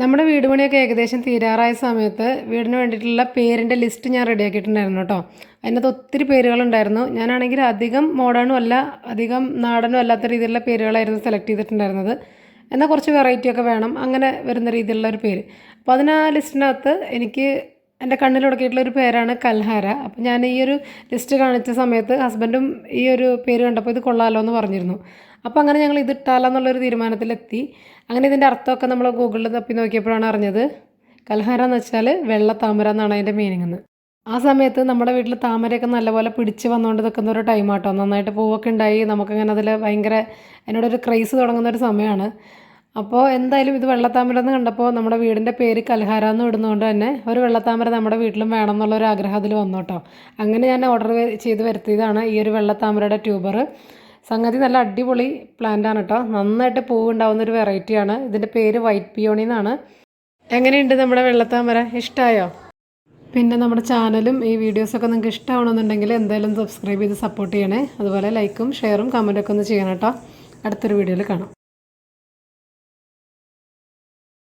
നമ്മുടെ വീട് പണിയൊക്കെ ഏകദേശം തീരാറായ സമയത്ത് വീടിന് വേണ്ടിയിട്ടുള്ള പേരിൻ്റെ ലിസ്റ്റ് ഞാൻ റെഡിയാക്കിയിട്ടുണ്ടായിരുന്നു കേട്ടോ. അതിനകത്ത് ഒത്തിരി പേരുകളുണ്ടായിരുന്നു. ഞാനാണെങ്കിൽ അധികം മോഡേണും അല്ല അധികം നാടനും അല്ലാത്ത രീതിയിലുള്ള പേരുകളായിരുന്നു സെലക്ട് ചെയ്തിട്ടുണ്ടായിരുന്നത്. എന്നാൽ കുറച്ച് വെറൈറ്റി ഒക്കെ വേണം, അങ്ങനെ വരുന്ന രീതിയിലുള്ള ഒരു പേര്. അപ്പോൾ അതിന് ആ ലിസ്റ്റിനകത്ത് എനിക്ക് എൻ്റെ കണ്ണിലുടക്കിയിട്ടുള്ള ഒരു പേരാണ് കൽഹാര. അപ്പോൾ ഞാൻ ഈ ഒരു ലിസ്റ്റ് കാണിച്ച സമയത്ത് ഹസ്ബൻഡും ഈ ഒരു പേര് കണ്ടപ്പോൾ ഇത് കൊള്ളാമല്ലോ എന്ന് പറഞ്ഞിരുന്നു. അപ്പോൾ അങ്ങനെ ഞങ്ങൾ ഇത് ഇട്ടാലെന്നുള്ളൊരു തീരുമാനത്തിലെത്തി. അങ്ങനെ ഇതിൻ്റെ അർത്ഥമൊക്കെ നമ്മൾ ഗൂഗിളിൽ തപ്പി നോക്കിയപ്പോഴാണ് അറിഞ്ഞത് കൽഹാര എന്ന് വെച്ചാൽ വെള്ള താമര എന്നാണ് അതിൻ്റെ മീനിങ് എന്ന്. ആ സമയത്ത് നമ്മുടെ വീട്ടിൽ താമരയൊക്കെ നല്ലപോലെ പിടിച്ച് വന്നുകൊണ്ട് നിൽക്കുന്ന ഒരു ടൈമാട്ടോ. നന്നായിട്ട് പൂവൊക്കെ ഉണ്ടായി നമുക്കങ്ങനെ അതിൽ ഭയങ്കര എന്നോടൊരു ക്രൈസ് തുടങ്ങുന്ന ഒരു സമയമാണ്. അപ്പോൾ എന്തായാലും ഇത് വെള്ളത്താമര എന്ന് കണ്ടപ്പോൾ നമ്മുടെ വീടിൻ്റെ പേര് കൽഹാര എന്ന് ഇടുന്നതുകൊണ്ട് തന്നെ ഒരു വെള്ളത്താമര നമ്മുടെ വീട്ടിലും വേണം എന്നുള്ളൊരു ആഗ്രഹം അതിൽ വന്നു കേട്ടോ. അങ്ങനെ ഞാൻ ഓർഡർ ചെയ്ത് വരുത്തിയതാണ് ഈ ഒരു വെള്ളത്താമരയുടെ ട്യൂബർ. സംഗതി നല്ല അടിപൊളി പ്ലാന്റാണ് കേട്ടോ. നന്നായിട്ട് പൂവുണ്ടാവുന്ന ഒരു വെറൈറ്റിയാണ്. ഇതിൻ്റെ പേര് വൈറ്റ് പിയോണി എന്നാണ്. എങ്ങനെയുണ്ട് നമ്മുടെ വെള്ളത്താമര? ഇഷ്ടമായോ? പിന്നെ നമ്മുടെ ചാനലും ഈ വീഡിയോസൊക്കെ നിങ്ങൾക്ക് ഇഷ്ടമാണെന്നുണ്ടെങ്കിൽ എന്തായാലും സബ്സ്ക്രൈബ് ചെയ്ത് സപ്പോർട്ട് ചെയ്യണേ. അതുപോലെ ലൈക്കും ഷെയറും കമൻറ്റൊക്കെ ഒന്ന് ചെയ്യണം കേട്ടോ. അടുത്തൊരു വീഡിയോയിൽ കാണാം.